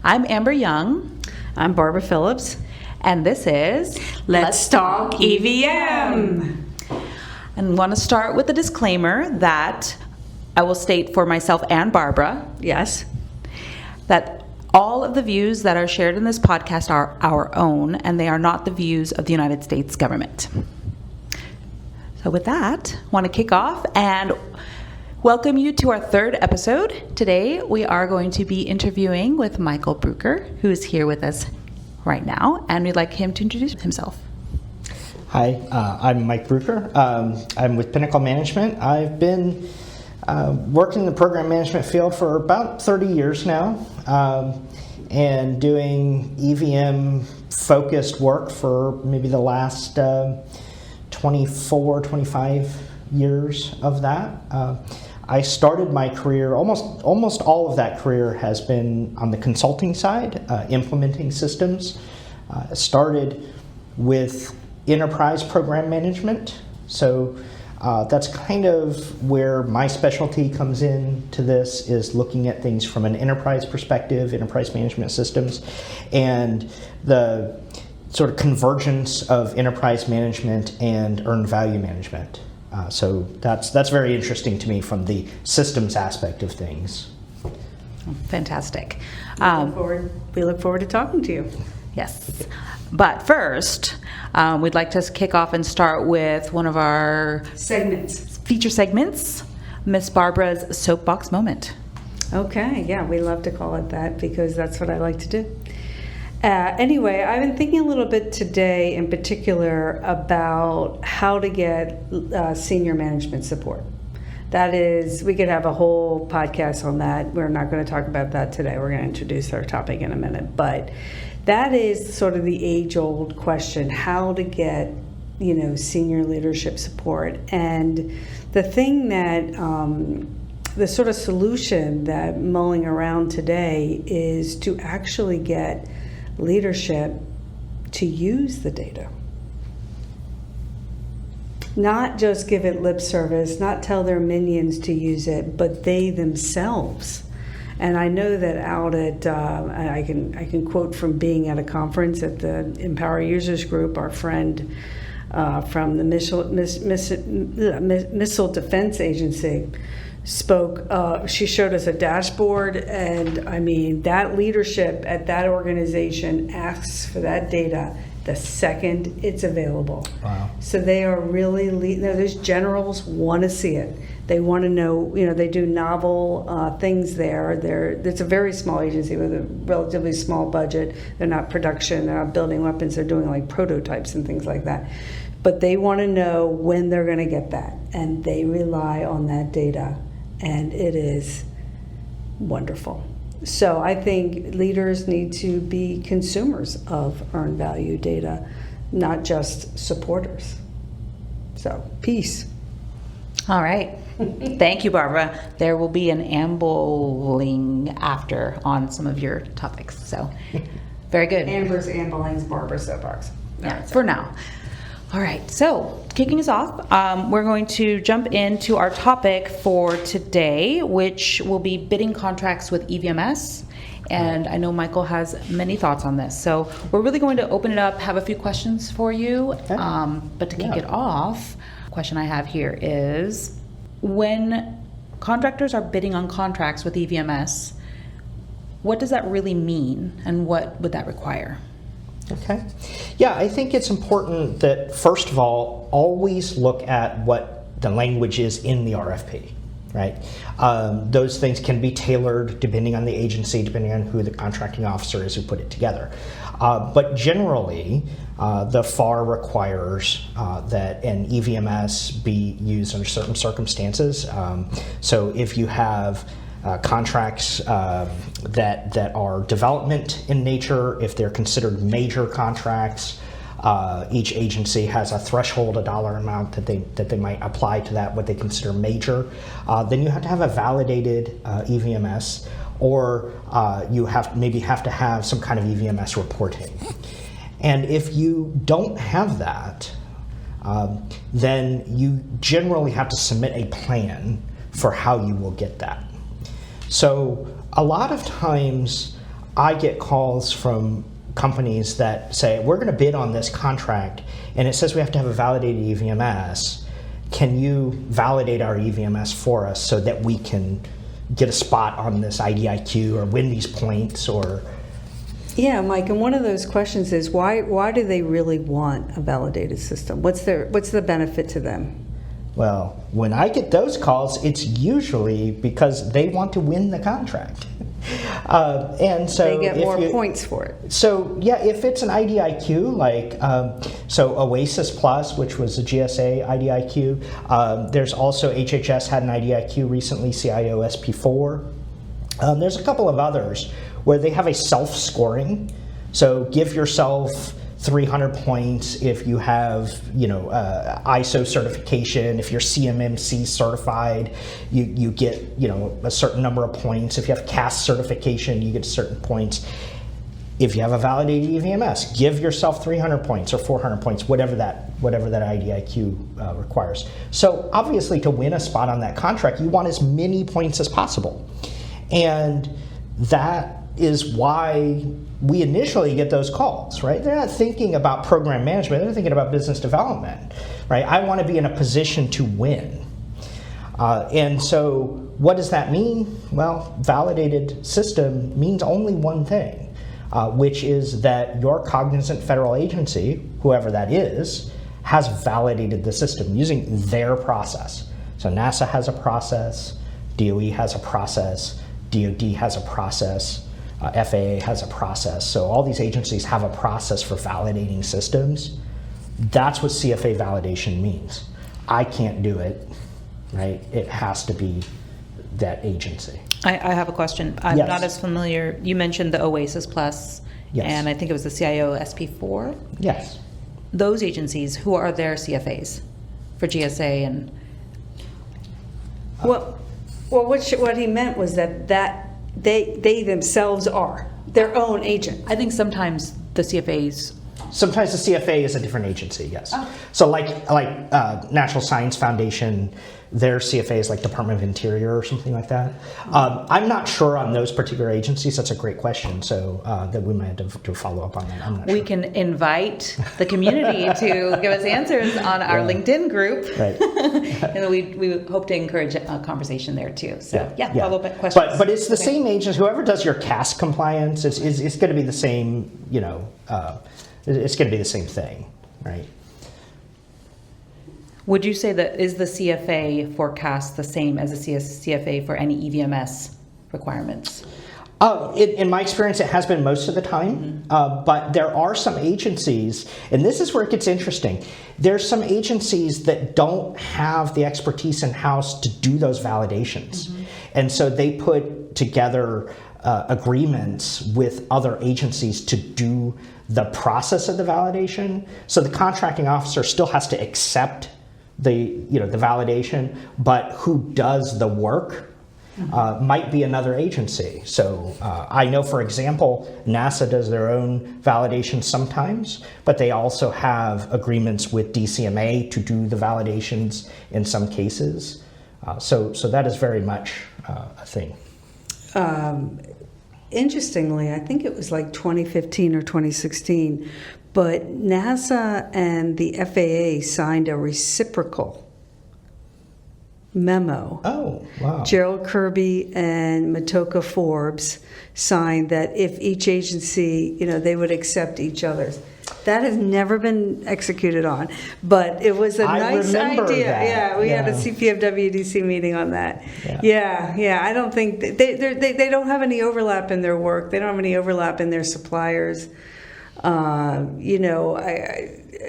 I'm Amber Young. I'm Barbara Phillips. And this is Let's Talk EVM. And want to start with a disclaimer that I will state for myself and Barbara. Yes. That all of the views that are shared in this podcast are our own, and they are not the views of the United States government. So with that, I want to kick off and welcome you to our third episode. Today, we are going to be interviewing with Michael Breuker, who is here with us right now, and we'd like him to introduce himself. Hi, I'm Mike Breuker. I'm with Pinnacle Management. I've been working in the program management field for about 30 years now, and doing EVM-focused work for maybe the last 25 years of that. I started my career, almost all of that career has been on the consulting side, implementing systems. Started with enterprise program management, so that's kind of where my specialty comes in to this, is looking at things from an enterprise perspective, enterprise management systems, and the sort of convergence of enterprise management and earned value management. So that's very interesting to me from the systems aspect of things. Fantastic. We look forward to talking to you. Yes. But first, we'd like to kick off and start with one of our feature segments, Miss Barbara's Soapbox Moment. Okay, yeah, we love to call it that because that's what I like to do. Anyway, I've been thinking a little bit today in particular about how to get senior management support. That is, we could have a whole podcast on that. We're not going to talk about that today. We're going to introduce our topic in a minute. But that is sort of the age-old question, how to get, senior leadership support. And the thing that, the sort of solution that mulling around today is to actually get leadership to use the data. Not just give it lip service, not tell their minions to use it, but they themselves. And I know that out at, I can quote from being at a conference at the Empower Users Group, our friend from the Missile Defense Agency spoke. She showed us a dashboard, and I mean, that leadership at that organization asks for that data the second it's available. Wow. So they are really, those generals want to see it. They want to know, they do novel things there. It's a very small agency with a relatively small budget. They're not production, they're not building weapons, they're doing like prototypes and things like that. But they want to know when they're going to get that, and they rely on that data, and it is wonderful. So I think leaders need to be consumers of earned value data, not just supporters. So, peace. All right. Thank you, Barbara. There will be an ambling after on some of your topics. So, very good. Amber's ambling's Barbara's soapbox. Yeah, for now. All right, so kicking us off, we're going to jump into our topic for today, which will be bidding contracts with EVMS. And I know Michael has many thoughts on this. So we're really going to open it up, have a few questions for you. Okay. But to kick it off, the question I have here is, when contractors are bidding on contracts with EVMS, what does that really mean, and what would that require? Okay. Yeah, I think it's important that, first of all, always look at what the language is in the RFP, right? Those things can be tailored depending on the agency, depending on who the contracting officer is who put it together. But generally, the FAR requires that an EVMS be used under certain circumstances. So if you have contracts that are development in nature, if they're considered major contracts, each agency has a threshold, a dollar amount that they might apply to that, what they consider major. Then you have to have a validated EVMS, or you have to have some kind of EVMS reporting. And if you don't have that, then you generally have to submit a plan for how you will get that. So a lot of times I get calls from companies that say, we're going to bid on this contract, and it says we have to have a validated EVMS. Can you validate our EVMS for us so that we can get a spot on this IDIQ or win these points? Or Yeah, Mike, and one of those questions is why do they really want a validated system? What's the benefit to them? Well, when I get those calls, it's usually because they want to win the contract. And so They get more points for it. So yeah, if it's an IDIQ, like so Oasis Plus, which was a GSA IDIQ, there's also HHS had an IDIQ recently, CIO SP4. There's a couple of others where they have a self-scoring. So give yourself 300 points if you have, ISO certification. If you're CMMC certified, you get, a certain number of points. If you have CAS certification, you get certain points. If you have a validated EVMS, give yourself 300 points or 400 points, whatever that IDIQ requires. So obviously, to win a spot on that contract, you want as many points as possible, and that is why we initially get those calls, right? They're not thinking about program management, they're thinking about business development, right? I want to be in a position to win. And so what does that mean? Well, validated system means only one thing, which is that your cognizant federal agency, whoever that is, has validated the system using their process. So NASA has a process, DOE has a process, DOD has a process, FAA has a process. So all these agencies have a process for validating systems. That's what CFA validation means. I can't do it, right? It has to be that agency. I have a question. I'm Yes. not as familiar. You mentioned the Oasis Plus, Yes. and I think it was the CIO SP4. Yes. Those agencies, who are their CFAs for GSA and? Well, what he meant was that they themselves are their own agent. I think sometimes the CFAs. Sometimes the CFA is a different agency, yes. Oh. So like National Science Foundation, their CFA is like Department of Interior or something like that. I'm not sure on those particular agencies. That's a great question. So that we might have to follow up on that. I'm not We sure. can invite the community to give us answers on our LinkedIn group. Right. And we hope to encourage a conversation there too. So yeah, follow-up questions. But it's the same agent. Whoever does your CAS compliance, it's going to be the same. It's going to be the same thing, right? Would you say that is the CFA forecast the same as a CFA for any EVMS requirements? In my experience, it has been most of the time, but there are some agencies, and this is where it gets interesting. There's some agencies that don't have the expertise in-house to do those validations. And so they put together agreements with other agencies to do the process of the validation. So the contracting officer still has to accept the validation, but who does the work might be another agency. So I know, for example, NASA does their own validation sometimes, but they also have agreements with DCMA to do the validations in some cases. So that is very much a thing. Interestingly, I think it was like 2015 or 2016, but NASA and the FAA signed a reciprocal memo. Oh, wow. Gerald Kirby and Matoka Forbes signed that if each agency, they would accept each other's. That has never been executed on, but it was a nice idea. That. Yeah, we had a CPFWDC meeting on that. Yeah. I don't think they don't have any overlap in their work. They don't have any overlap in their suppliers.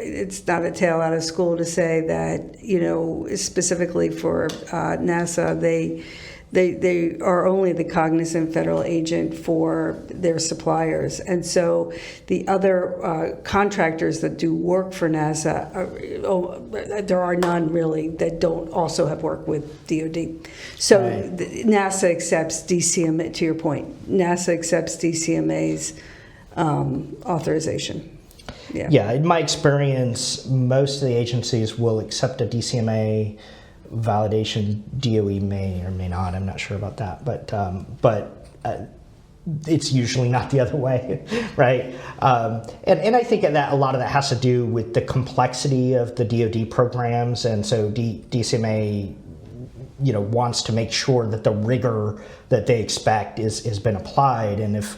It's not a tale out of school to say that, specifically for NASA, they are only the cognizant federal agent for their suppliers. And so the other contractors that do work for NASA, there are none really that don't also have work with DOD. So Right. NASA accepts DCMA, to your point, NASA accepts DCMA's authorization. Yeah, in my experience, most of the agencies will accept a DCMA validation. DOE may or may not. I'm not sure about that, but it's usually not the other way, right? And I think that a lot of that has to do with the complexity of the DoD programs, and so DCMA, wants to make sure that the rigor that they expect has been applied. And if,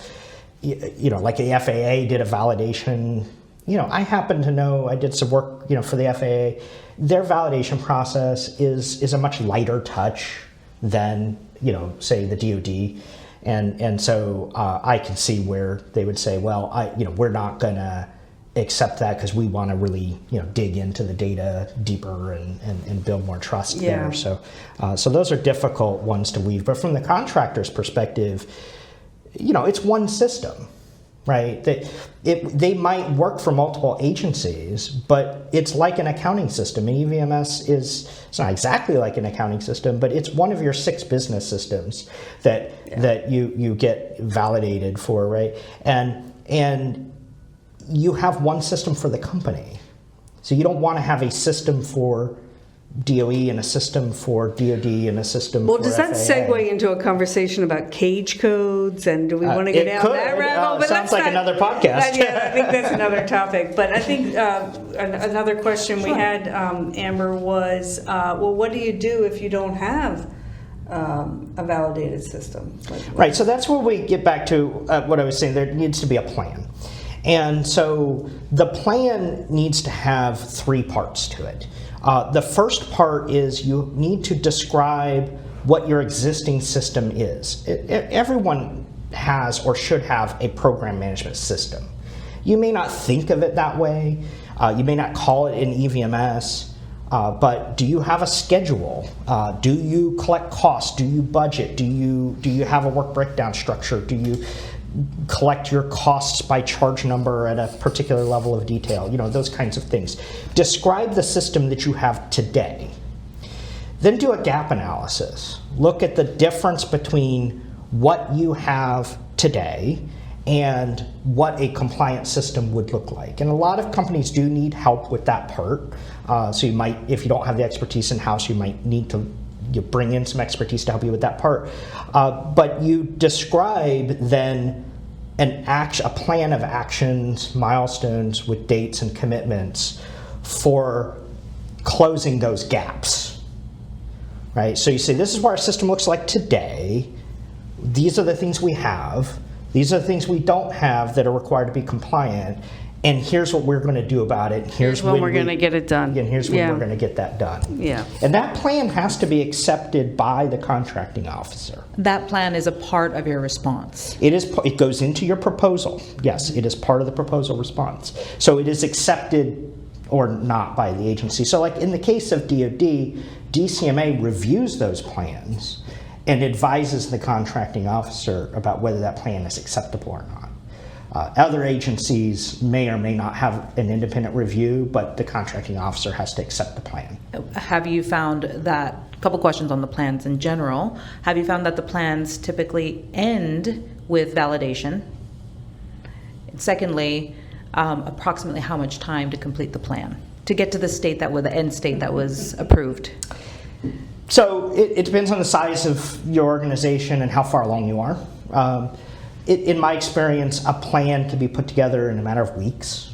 like the FAA did a validation, I happen to know, I did some work, for the FAA. Their validation process is a much lighter touch than, say the DoD. And so I can see where they would say, well, we're not going to accept that because we want to really, dig into the data deeper and build more trust there. So those are difficult ones to weave. But from the contractor's perspective, it's one system, right? They might work for multiple agencies, but it's like an accounting system. And EVMS it's not exactly like an accounting system, but it's one of your 6 business systems that you get validated for, right? And you have one system for the company. So you don't want to have a system for DOE and a system for DoD and a system for does that FAA. segue into a conversation about cage codes, and do we want to get down that rabbit hole? But sounds like another podcast. Yeah, I think that's another topic. But I think another question we had, Amber, was, what do you do if you don't have a validated system? Right, so that's where we get back to what I was saying. There needs to be a plan. And so the plan needs to have 3 parts to it. The first part is you need to describe what your existing system is. Everyone has or should have a program management system. You may not think of it that way. You may not call it an EVMS, but do you have a schedule? Do you collect costs? Do you budget? Do you have a work breakdown structure? Do you collect your costs by charge number at a particular level of detail? Those kinds of things. Describe the system that you have today. Then do a gap analysis. Look at the difference between what you have today and what a compliant system would look like. And a lot of companies do need help with that part. So you might, if you don't have the expertise in-house, you might need to bring in some expertise to help you with that part. But you describe then a plan of actions, milestones with dates and commitments for closing those gaps, right? So you say, this is what our system looks like today. These are the things we have. These are the things we don't have that are required to be compliant. And here's what we're going to do about it. Here's when we're going to get it done. And here's when we're going to get that done. Yeah. And that plan has to be accepted by the contracting officer. That plan is a part of your response. It goes into your proposal. Yes, it is part of the proposal response. So it is accepted or not by the agency. So like in the case of DoD, DCMA reviews those plans and advises the contracting officer about whether that plan is acceptable or not. Other agencies may or may not have an independent review, but the contracting officer has to accept the plan. Have you found that, a couple questions on the plans in general, have you found that the plans typically end with validation? And secondly, approximately how much time to complete the plan, to get to the state that was the end state that was approved? So it depends on the size of your organization and how far along you are. In my experience, a plan can be put together in a matter of weeks.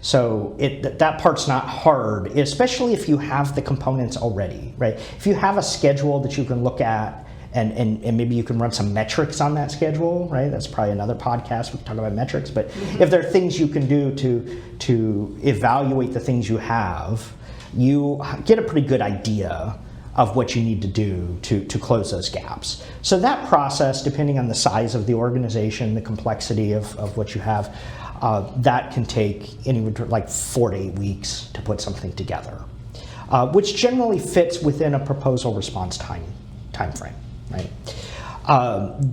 So that part's not hard, especially if you have the components already, right? If you have a schedule that you can look at and maybe you can run some metrics on that schedule, right? That's probably another podcast, we can talk about metrics, but if there are things you can do to evaluate the things you have, you get a pretty good idea of what you need to do to close those gaps. So that process, depending on the size of the organization, the complexity of what you have, that can take anywhere like 4 to 8 weeks to put something together, which generally fits within a proposal response time frame, right?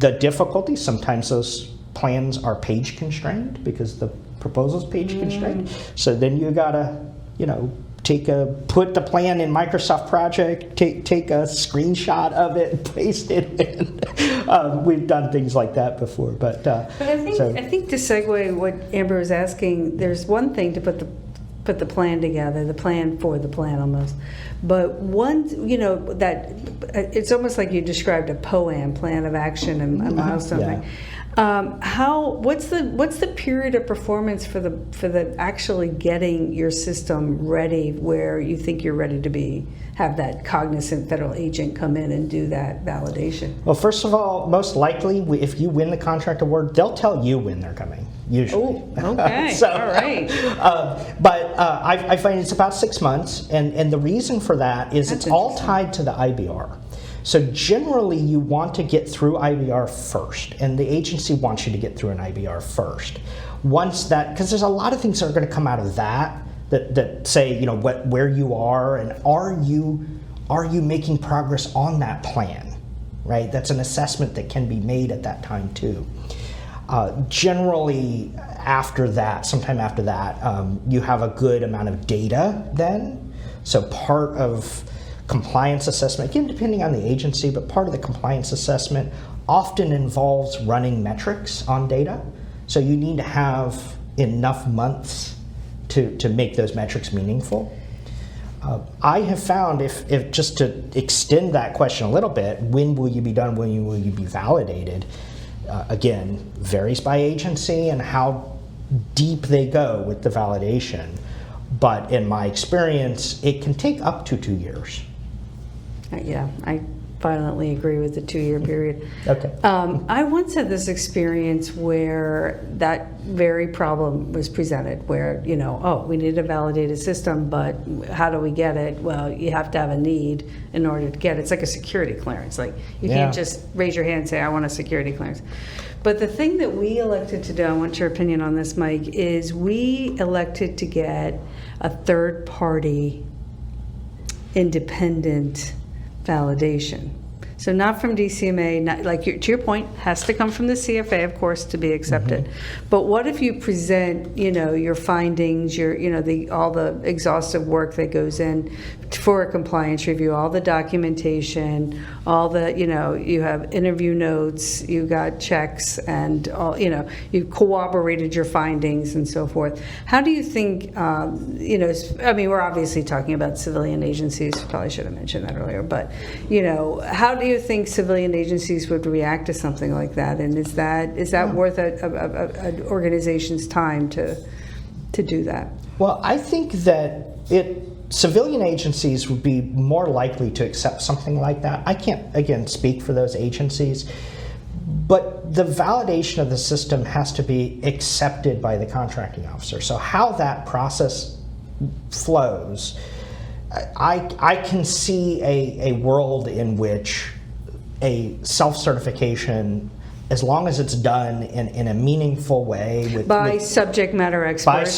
The difficulty, sometimes those plans are page constrained because the proposal's page constrained. So then you gotta, put the plan in Microsoft Project, take a screenshot of it, paste it in. We've done things like that before, but I think to segue what Amber is asking, there's one thing to put the put the plan together, the plan for the plan almost. But once, that it's almost like you described a POAM, plan of action and a milestone. Yeah. What's the period of performance for the actually getting your system ready where you think you're ready to have that cognizant federal agent come in and do that validation? Well, first of all, most likely, if you win the contract award, they'll tell you when they're coming, usually. Oh, okay. So, all right. I find it's about 6 months, and the reason for that is That's it's all tied to the IBR. So generally, you want to get through IBR first, and the agency wants you to get through an IBR first. Once that, because there's a lot of things that are going to come out of that say, where you are, and are you making progress on that plan, right? That's an assessment that can be made at that time too. Generally, sometime after that, you have a good amount of data then. So part of compliance assessment, again, depending on the agency, but part of the compliance assessment often involves running metrics on data. So you need to have enough months to make those metrics meaningful. I have found, if just to extend that question a little bit, when will you be done, when will you be validated? Again, varies by agency and how deep they go with the validation. But in my experience, it can take up to 2 years. Yeah, I violently agree with the 2-year period. Okay. I once had this experience where that very problem was presented, where, we need a validated system, but how do we get it? Well, you have to have a need in order to get it. It's like a security clearance. Like, you can't just raise your hand and say, I want a security clearance. But the thing that we elected to do, I want your opinion on this, Mike, is we elected to get a third-party independent validation. So not from DCMA, to your point, has to come from the CFA, of course, to be accepted. Mm-hmm. But what if you present, your findings, all the exhaustive work that goes in for a compliance review, all the documentation, all the, you have interview notes, you got checks, and all, you've corroborated your findings and so forth. How do you think, we're obviously talking about civilian agencies, probably should have mentioned that earlier, but, how do you think civilian agencies would react to something like that? And is that worth an organization's time to do that? Well, I think that civilian agencies would be more likely to accept something like that. I can't, again, speak for those agencies, but the validation of the system has to be accepted by the contracting officer. So how that process flows, I can see a world in which a self-certification, as long as it's done in a meaningful way by subject matter experts,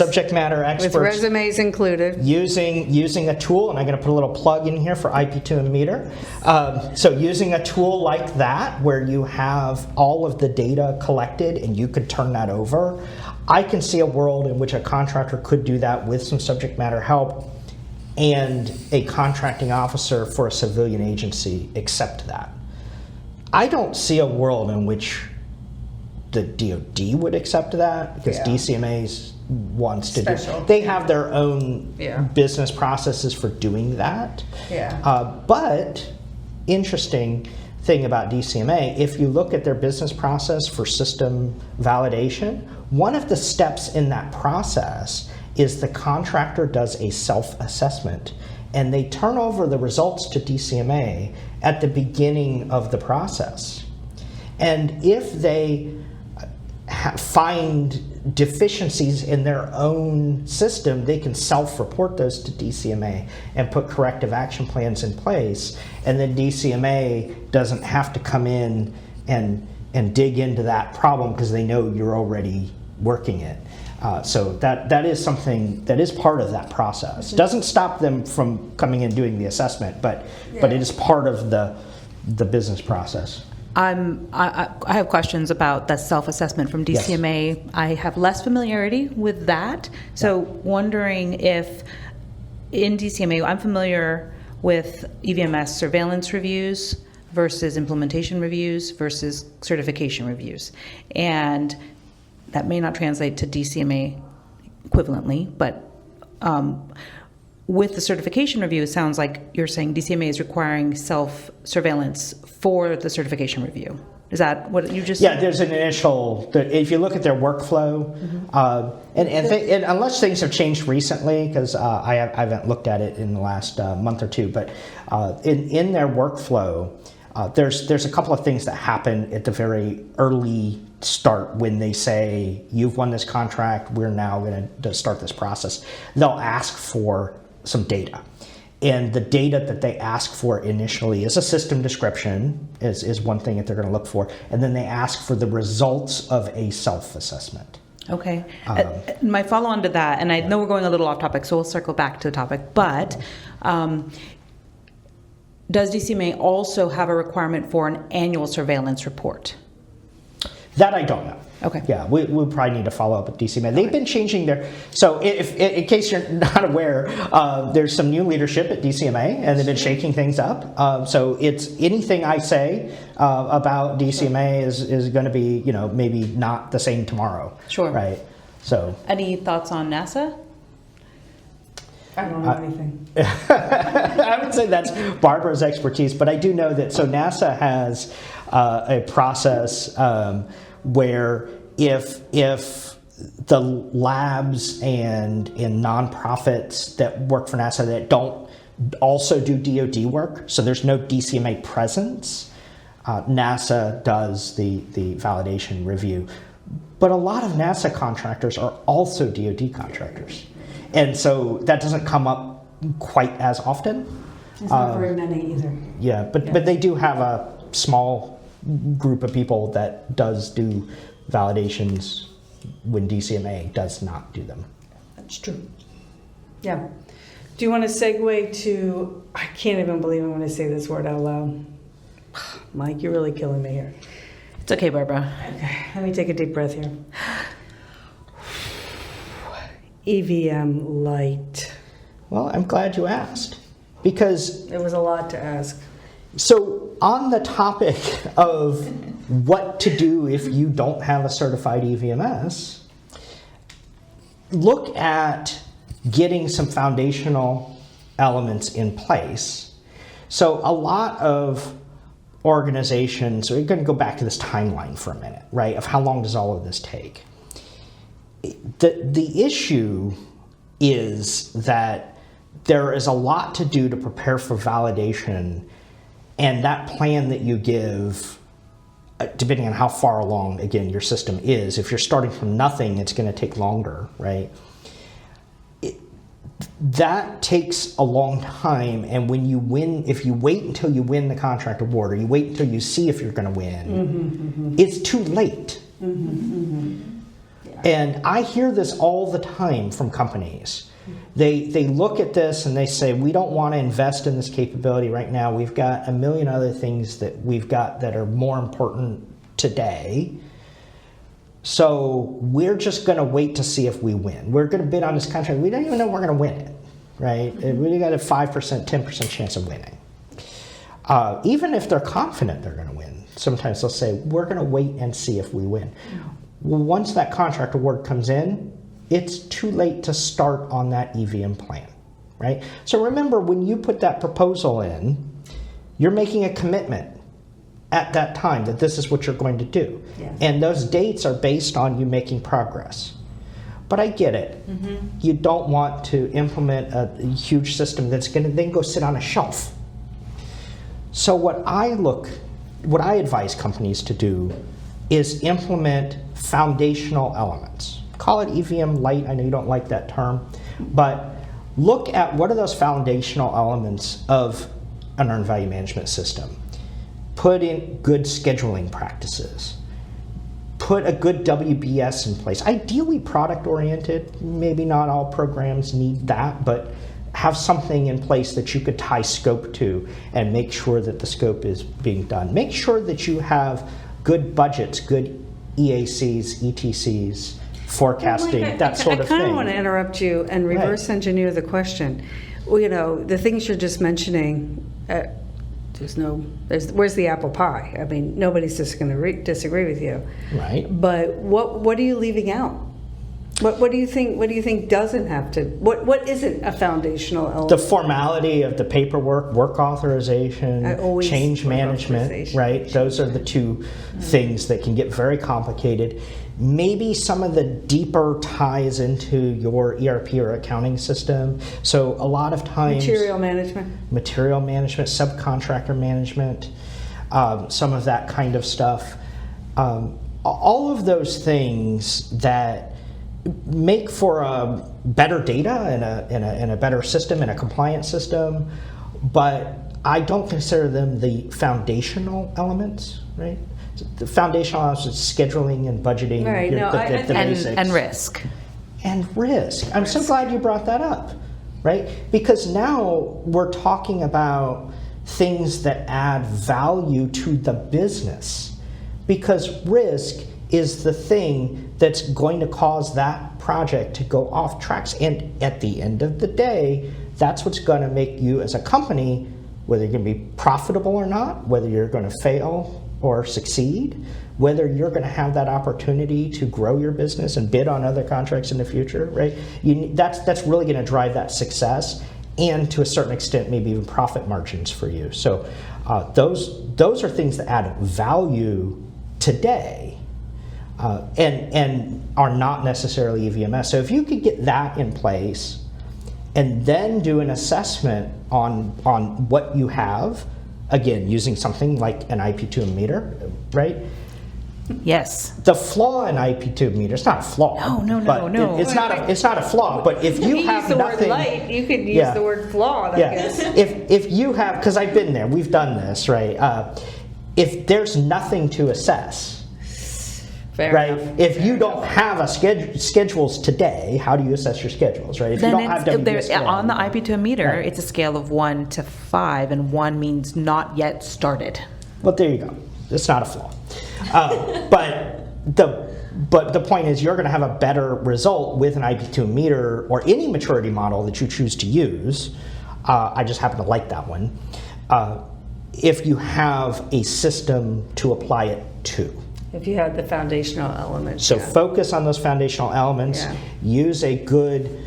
with resumes included, using a tool, and I'm going to put a little plug in here for IP2 and meter. So using a tool like that, where you have all of the data collected and you could turn that over, I can see a world in which a contractor could do that with some subject matter help, and a contracting officer for a civilian agency accept that. I don't see a world in which the DoD would accept that, because DCMA wants to do. They have their own business processes for doing that. But interesting thing about DCMA, if you look at their business process for system validation, one of the steps in that process is the contractor does a self-assessment, and they turn over the results to DCMA at the beginning of the process. And if they find deficiencies in their own system, they can self-report those to DCMA and put corrective action plans in place, and then DCMA doesn't have to come in and dig into that problem because they know you're already working it. So that is something that is part of that process. Doesn't stop them from coming in and doing the assessment, but it is part of the business process. I have questions about that self-assessment from DCMA. Yes. I have less familiarity with that, so wondering if in DCMA, I'm familiar with EVMS surveillance reviews versus implementation reviews versus certification reviews, and that may not translate to DCMA equivalently, but with the certification review, it sounds like you're saying DCMA is requiring self-surveillance for the certification review. Is that what you just Yeah, said? there's an initial, if you look at their workflow, and unless things have changed recently, because I haven't looked at it in the last month or two, but in their workflow, there's a couple of things that happen at the very early start when they say, you've won this contract, we're now going to start this process. They'll ask for some data. And the data that they ask for initially is a system description, is one thing that they're going to look for. And then they ask for the results of a self-assessment. Okay. My follow-on to that, and I know we're going a little off topic, so we'll circle back to the topic, but does DCMA also have a requirement for an annual surveillance report? That I don't know. Okay. Yeah, we probably need to follow up with DCMA. They've been changing their, so if in case you're not aware, there's some new leadership at DCMA, and they've been shaking things up. So it's anything I say about DCMA is going to be, maybe not the same tomorrow. Sure. Right. So. Any thoughts on NASA? I don't know anything. I would say that's Barbara's expertise, but I do know that, so NASA has a process where if the labs and nonprofits that work for NASA that don't also do DoD work, so there's no DCMA presence, NASA does the validation review. But a lot of NASA contractors are also DoD contractors. And so that doesn't come up quite as often. There's not very many either. Yeah, but they do have a small group of people that does do validations when DCMA does not do them. That's true. Yeah. Do you want to segue to, I can't even believe I'm going to say this word out loud. Mike, you're really killing me here. It's okay, Barbara. Okay, let me take a deep breath here. EVM light. Well, I'm glad you asked, because It was a lot to ask. so on the topic of what to do if you don't have a certified EVMS, look at getting some foundational elements in place. So a lot of organizations, we're going to go back to this timeline for a minute, right, of how long does all of this take? The issue is that there is a lot to do to prepare for validation, and that plan that you give, depending on how far along, again, your system is, if you're starting from nothing, it's going to take longer, right? That takes a long time, and when you win, if you wait until you win the contract award, or you wait until you see if you're going to win, it's too late. And I hear this all the time from companies. They look at this and they say, we don't want to invest in this capability right now. We've got a million other things that we've got that are more important today. So we're just going to wait to see if we win. We're going to bid on this contract. We don't even know we're going to win it, right? We got a 5%, 10% chance of winning. Even if they're confident they're going to win, sometimes they'll say, we're going to wait and see if we win. Well, once that contract award comes in, it's too late to start on that EVM plan, right? So remember, when you put that proposal in, you're making a commitment at that time that this is what you're going to do. Yes. And those dates are based on you making progress. But I get it. You don't want to implement a huge system that's going to then go sit on a shelf. So what I advise companies to do is implement foundational elements. Call it EVM light. I know you don't like that term, but look at what are those foundational elements of an earned value management system. Put in good scheduling practices. Put a good WBS in place. Ideally product oriented. Maybe not all programs need that, but have something in place that you could tie scope to and make sure that the scope is being done. Make sure that you have good budgets, good EACs, ETCs, forecasting, that sort of thing. I kind of want to interrupt you and reverse engineer the question. Well, the things you're just mentioning, where's the apple pie? I mean, nobody's just going to disagree with you. Right. But what are you leaving out? What do you think? What do you think doesn't have to? What isn't a foundational element? The formality of the paperwork, work authorization, change management, right? Those are the two things that can get very complicated. Maybe some of the deeper ties into your ERP or accounting system. So a lot of times... Material management, subcontractor management, some of that kind of stuff. All of those things that make for a better data and a better system and a compliant system, but I don't consider them the foundational elements, right? The foundational elements is scheduling and budgeting, right, the basics. And risk. And risk. I'm so glad you brought that up, right? Because now we're talking about things that add value to the business, because risk is the thing that's going to cause that project to go off tracks. And at the end of the day, that's what's going to make you as a company, whether you're going to be profitable or not, whether you're going to fail or succeed, whether you're going to have that opportunity to grow your business and bid on other contracts in the future, right? That's really going to drive that success, and to a certain extent, maybe even profit margins for you. So those are things that add value today. And are not necessarily EVMS. So if you could get that in place and then do an assessment on what you have, again, using something like an IP2 meter, right? Yes. The flaw in IP2 meter, it's not a flaw. No. It's not a flaw, but if you have nothing... Word light, you could use the word flawed, I guess. If you have, because I've been there, we've done this, right? If there's nothing to assess, Fair right? enough. If you don't have a schedules today, how do you assess your schedules, right? If Then you don't have WBS on the IP2 meter, right, it's a scale of 1 to 5, and 1 means not yet started. Well, there you go. It's not a flaw. But the point is, you're going to have a better result with an IP2 meter or any maturity model that you choose to use. I just happen to like that one. If you have a system to apply it to. If you have the foundational elements. So focus on those foundational elements. Yeah. Use a good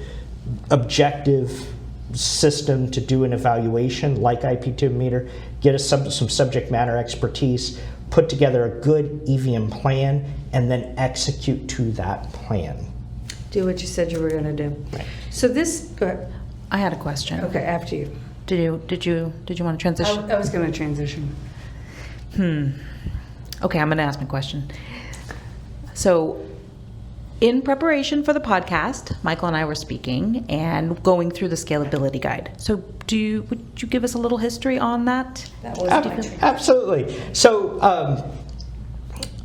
objective system to do an evaluation like IP2 meter. Get some subject matter expertise. Put together a good EVM plan and then execute to that plan. Do what you said you were going to do. Right. So this. Go ahead. I had a question. Okay, after you. Did you want to transition? I was going to transition. Okay, I'm going to ask my question. So, in preparation for the podcast, Michael and I were speaking and going through the scalability guide. So, would you give us a little history on that? That was absolutely. So,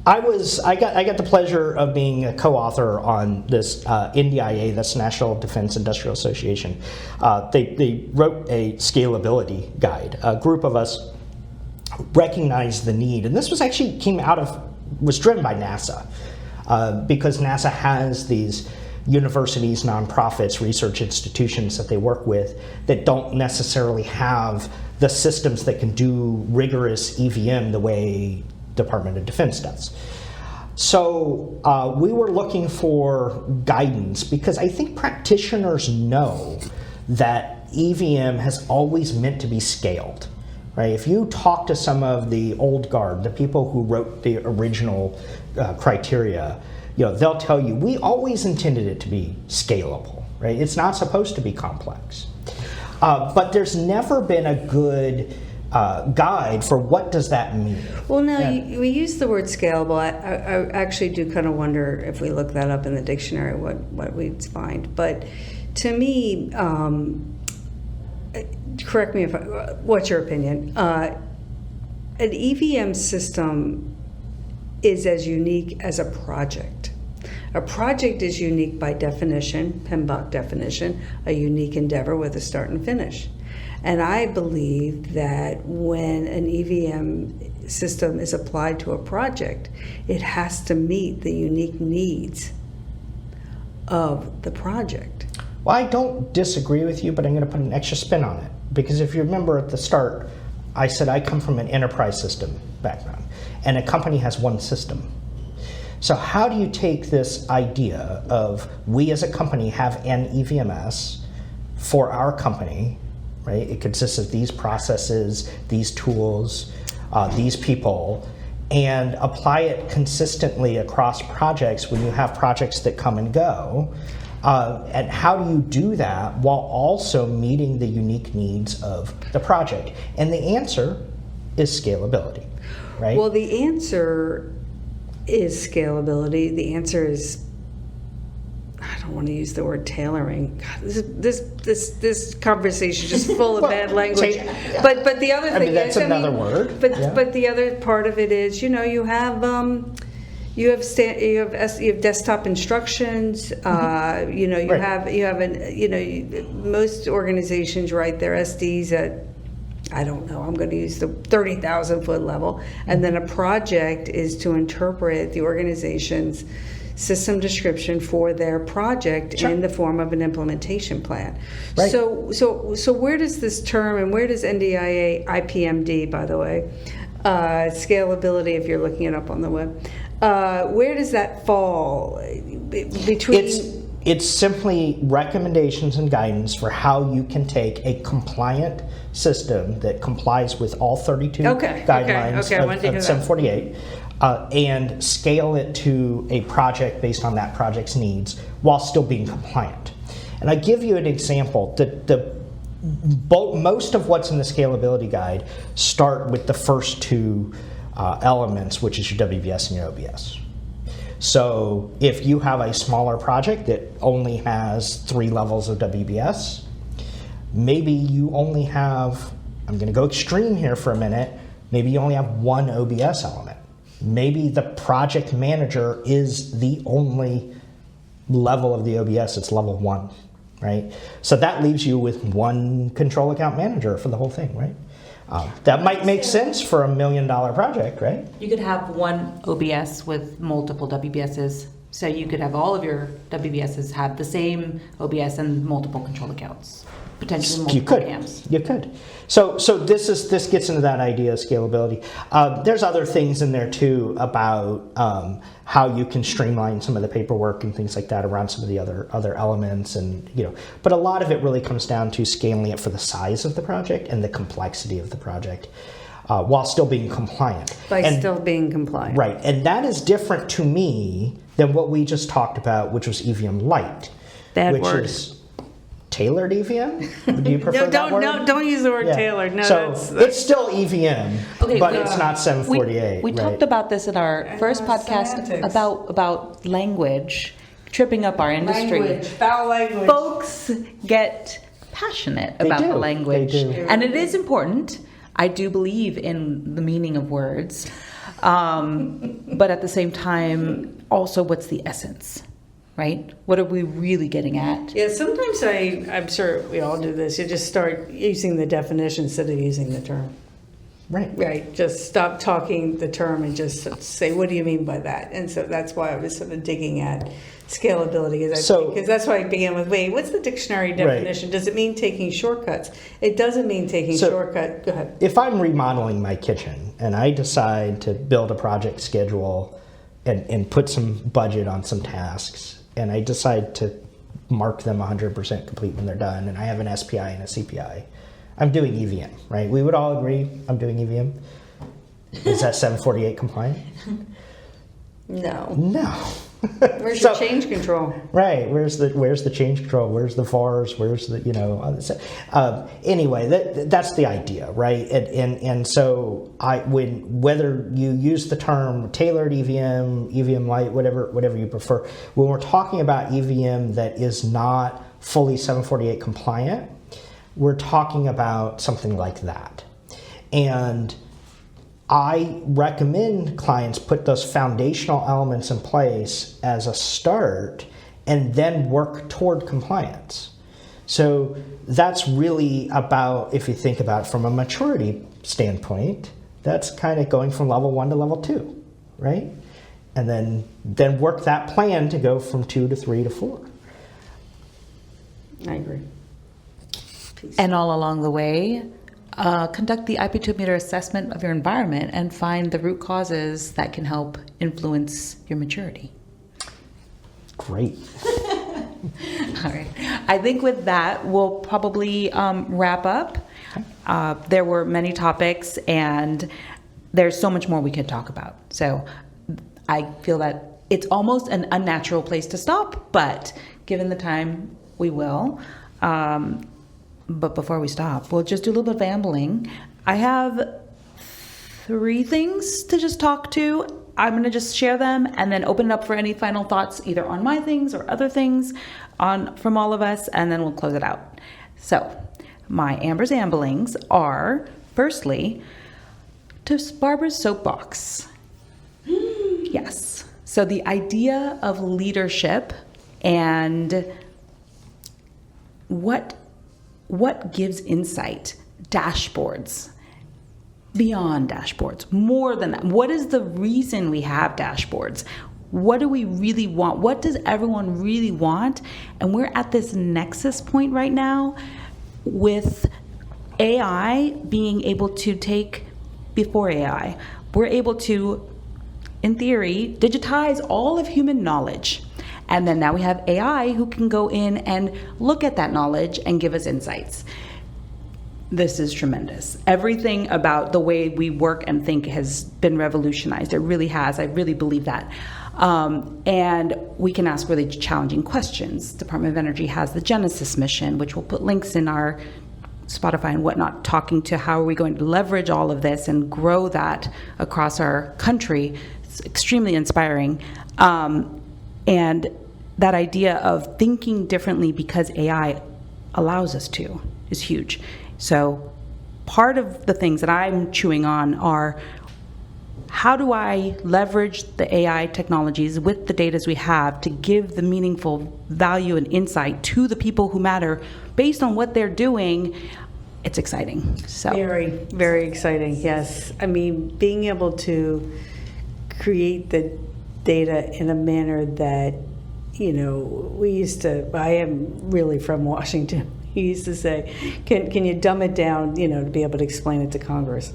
I got the pleasure of being a co-author on this NDIA, that's National Defense Industrial Association. They wrote a scalability guide. A group of us recognized the need, and this was driven by NASA, because NASA has these universities, nonprofits, research institutions that they work with that don't necessarily have the systems that can do rigorous EVM the way Department of Defense does. So we were looking for guidance, because I think practitioners know that EVM has always meant to be scaled. Right? If you talk to some of the old guard, the people who wrote the original criteria, they'll tell you, we always intended it to be scalable. Right? It's not supposed to be complex. But there's never been a good guide for what does that mean. Well, now we use the word scalable. I actually do kind of wonder if we look that up in the dictionary what we'd find. But to me, correct me what's your opinion? An EVM system is as unique as a project. A project is unique by definition, PMBOK definition, a unique endeavor with a start and finish. And I believe that when an EVM system is applied to a project, it has to meet the unique needs of the project. Well, I don't disagree with you, but I'm going to put an extra spin on it. Because if you remember at the start, I said I come from an enterprise system background, and a company has one system. So how do you take this idea of we as a company have an EVMS for our company, right? It consists of these processes, these tools, these people, and apply it consistently across projects when you have projects that come and go. And how do you do that while also meeting the unique needs of the project? And the answer is scalability, right? Well, the answer is scalability. The answer is, I don't want to use the word tailoring. God, this conversation is just full of bad language. But the other thing that's is, another word. But the other part of it is, you have desktop instructions. Most organizations write their SDs at, I don't know, I'm going to use the 30,000 foot level, and then a project is to interpret the organization's system description for their project in the form of an implementation plan. Right. So where does this term, and where does NDIA IPMD, by the way, scalability, if you're looking it up on the web, where does that fall between? It's simply recommendations and guidance for how you can take a compliant system that complies with all 32 guidelines of 748 and scale it to a project based on that project's needs while still being compliant. And I give you an example. Most of what's in the scalability guide start with the first two elements, which is your WBS and your OBS. So if you have a smaller project that only has 3 levels of WBS, maybe you only have, I'm going to go extreme here for a minute, maybe you only have 1 OBS element. Maybe the project manager is the only level of the OBS, it's level 1, right? So that leaves you with 1 control account manager for the whole thing, right? That might make sense for $1 million project, right? You could have one OBS with multiple WBSs. So you could have all of your WBSs have the same OBS and multiple control accounts, potentially multiple CAMs. You could. So this gets into that idea of scalability. There's other things in there too about how you can streamline some of the paperwork and things like that around some of the other elements, and but a lot of it really comes down to scaling it for the size of the project and the complexity of the project, while still being compliant. Still being compliant. Right, and that is different to me than what we just talked about, which was EVM Lite. Bad word. Which is tailored EVM? Do you prefer that word? No, don't use the word tailored. No, so it's still EVM, but it's not 748. We talked about this in our first podcast about language tripping up our industry. Foul language. Folks get passionate about the language. They do. And it is important. I do believe in the meaning of words. But at the same time, also what's the essence? Right? What are we really getting at? Yeah, sometimes I'm sure we all do this. You just start using the definition instead of using the term. Right. Just stop talking the term and just say, what do you mean by that? And so that's why I was sort of digging at scalability. Because that's why I began with, what's the dictionary definition? Right. Does it mean taking shortcuts? It doesn't mean taking shortcuts. Go ahead. If I'm remodeling my kitchen and I decide to build a project schedule and put some budget on some tasks, and I decide to mark them 100% complete when they're done, and I have an SPI and a CPI, I'm doing EVM, right? We would all agree I'm doing EVM. Is that 748 compliant? No. Where's your change control? Right. Where's the change control? Where's the VARs? Where's the anyway? That's the idea, right? And so whether you use the term tailored EVM, EVM Lite, whatever you prefer, when we're talking about EVM that is not fully 748 compliant, we're talking about something like that, and I recommend clients put those foundational elements in place as a start and then work toward compliance. So that's really about, if you think about it from a maturity standpoint, that's kind of going from level 1 to level 2, right? And then work that plan to go from 2 to 3 to 4. I agree. Peace. And all along the way, conduct the IP2 meter assessment of your environment and find the root causes that can help influence your maturity. Great. All right. I think with that, we'll probably wrap up. There were many topics, and there's so much more we could talk about. So I feel that it's almost an unnatural place to stop, but given the time, we will. But before we stop, we'll just do a little bit of ambling. I have 3 things to just talk to. I'm going to just share them and then open it up for any final thoughts, either on my things or other things from all of us, and then we'll close it out. So my Amber's amblings are, firstly, to Barbara's soapbox. Yes. So the idea of leadership and what gives insight, dashboards, beyond dashboards, more than that. What is the reason we have dashboards? What do we really want? What does everyone really want? And we're at this nexus point right now with AI being able to take, before AI, we're able to, in theory, digitize all of human knowledge. And then now we have AI who can go in and look at that knowledge and give us insights. This is tremendous. Everything about the way we work and think has been revolutionized. It really has. I really believe that. And we can ask really challenging questions. Department of Energy has the Genesis mission, which we'll put links in our Spotify and whatnot, talking to how are we going to leverage all of this and grow that across our country. It's extremely inspiring. And that idea of thinking differently because AI allows us to is huge. So part of the things that I'm chewing on are, how do I leverage the AI technologies with the data we have to give the meaningful value and insight to the people who matter based on what they're doing? It's exciting. So Very, very exciting, yes. I mean, being able to create the data in a manner that, I am really from Washington. He used to say, can you dumb it down, to be able to explain it to Congress?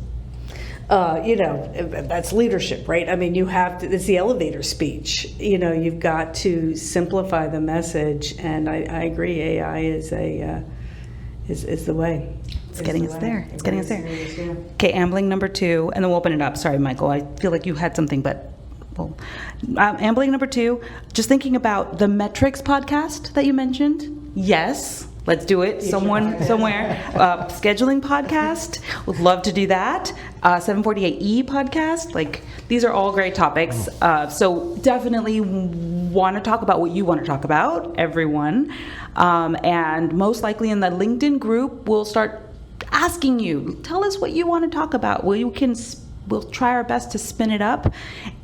That's leadership, right? I mean, you have to, it's the elevator speech. You've got to simplify the message, and I agree, AI is the way. It's getting us there. It's getting us there. Okay, ambling number 2, and then we'll open it up. Sorry, Michael, I feel like you had something, but well, ambling number 2, just thinking about the metrics podcast that you mentioned. Yes. Let's do it. Someone, somewhere. Scheduling podcast. Would love to do that. 748E podcast. Like, these are all great topics. So definitely want to talk about what you want to talk about, everyone. And most likely in the LinkedIn group, we'll start asking you, tell us what you want to talk about. We'll try our best to spin it up,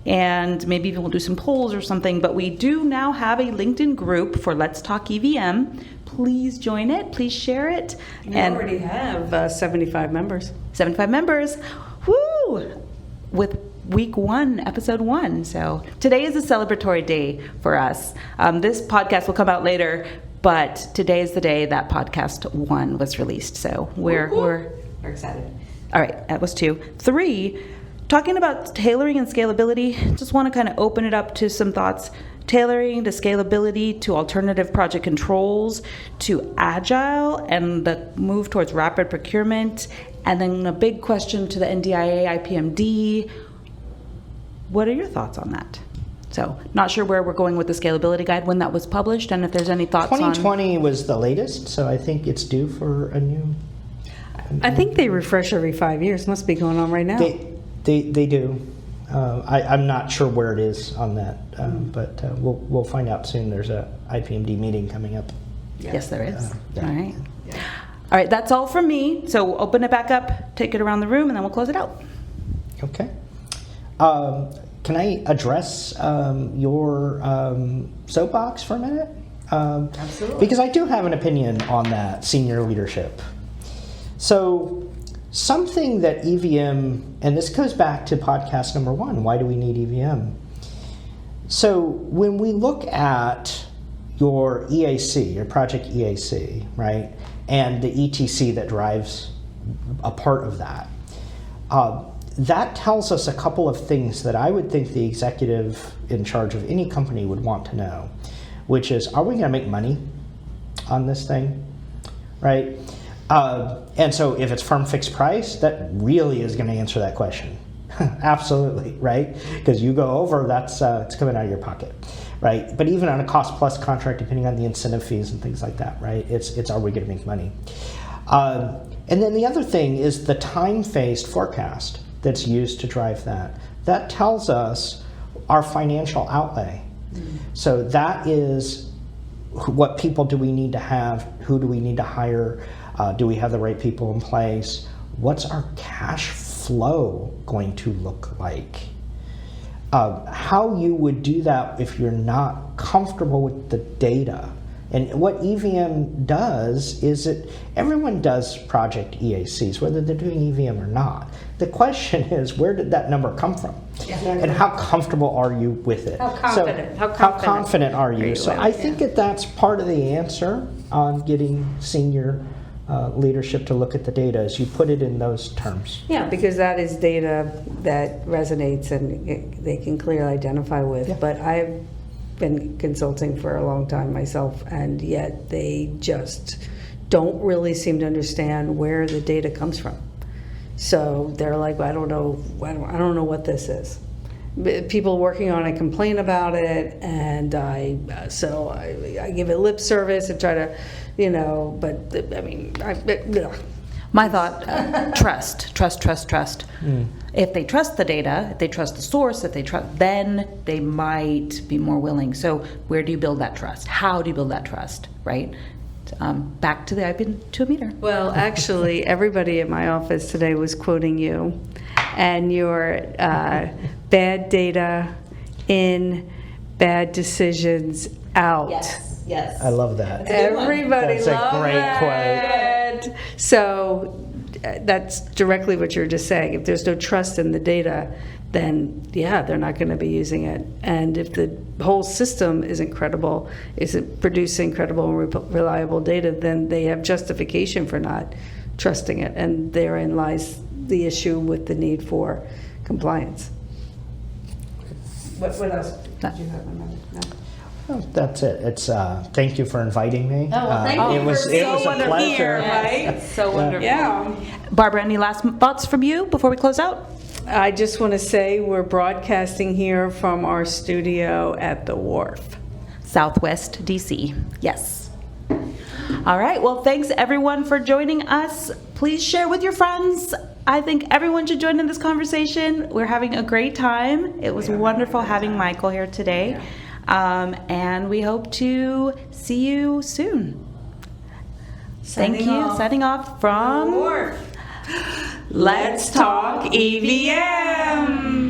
and maybe even we'll do some polls or something. But we do now have a LinkedIn group for Let's Talk EVM. Please join it. Please share it. We already have 75 members. 75 members. Woo! With week 1, episode 1. So today is a celebratory day for us. This podcast will come out later, but today is the day that podcast 1 was released. So we're excited. All right, that was 2. 3, talking about tailoring and scalability, just want to kind of open it up to some thoughts. Tailoring to scalability, to alternative project controls, to agile, and the move towards rapid procurement, and then a big question to the NDIA IPMD. What are your thoughts on that? So, not sure where we're going with the scalability guide, when that was published, and if there's any thoughts 2020 was the latest, so I think it's due for a new... I think they refresh every 5 years. Must be going on right now. They do. I'm not sure where it is on that, but we'll find out soon. There's a IPMD meeting coming up. Yes, there is. Yeah. All right. Yeah. All right, that's all from me. So we'll open it back up, take it around the room, and then we'll close it out. Okay. Can I address your soapbox for a minute? Absolutely. Because I do have an opinion on that, senior leadership. So something that EVM, and this goes back to podcast number 1, why do we need EVM? So when we look at your EAC, your project EAC, right, and the ETC that drives a part of that. That tells us a couple of things that I would think the executive in charge of any company would want to know, which is, are we going to make money on this thing, right? And so if it's firm fixed price, that really is going to answer that question. Absolutely, right? Because you go over, that's it's coming out of your pocket, right? But even on a cost plus contract, depending on the incentive fees and things like that, right? It's are we going to make money? And then the other thing is the time-phased forecast that's used to drive that. That tells us our financial outlay. So that is what people do we need to have, who do we need to hire, do we have the right people in place, what's our cash flow going to look like? How you would do that if you're not comfortable with the data. And what EVM does is that everyone does project EACs, whether they're doing EVM or not. The question is, where did that number come from? Yeah. And how comfortable are you with it? How confident? So, how confident are you? So I think that that's part of the answer on getting senior leadership to look at the data, is you put it in those terms. Yeah, because that is data that resonates and they can clearly identify with. Yeah. But I've been consulting for a long time myself, and yet they just don't really seem to understand where the data comes from. So they're like, I don't know what this is. People working on it complain about it, and I give it lip service and try to, but I mean, My thought, trust. If they trust the data, if they trust the source, then they might be more willing. So where do you build that trust? How do you build that trust, right? Back to the I've been to a meter. Well, actually, everybody at my office today was quoting you and your bad data in, bad decisions out. Yes. I love that. Everybody That's a loved great that. quote. So that's directly what you're just saying. If there's no trust in the data, then yeah, they're not going to be using it. And if the whole system isn't credible, isn't producing credible and reliable data, then they have justification for not trusting it. And therein lies the issue with the need for compliance. What else did you have in mind? No? Well, that's it. It's thank you for inviting me. Oh, well, thank you. It was a pleasure. Right? So wonderful. Yeah. Barbara, any last thoughts from you before we close out? I just want to say we're broadcasting here from our studio at the Wharf. Southwest DC. Yes. All right. Well, thanks everyone for joining us. Please share with your friends. I think everyone should join in this conversation. We're having a great time. It was wonderful having Michael here today. Yeah. And we hope to see you soon. Thank you. Signing off from Wharf. Let's Talk EVM.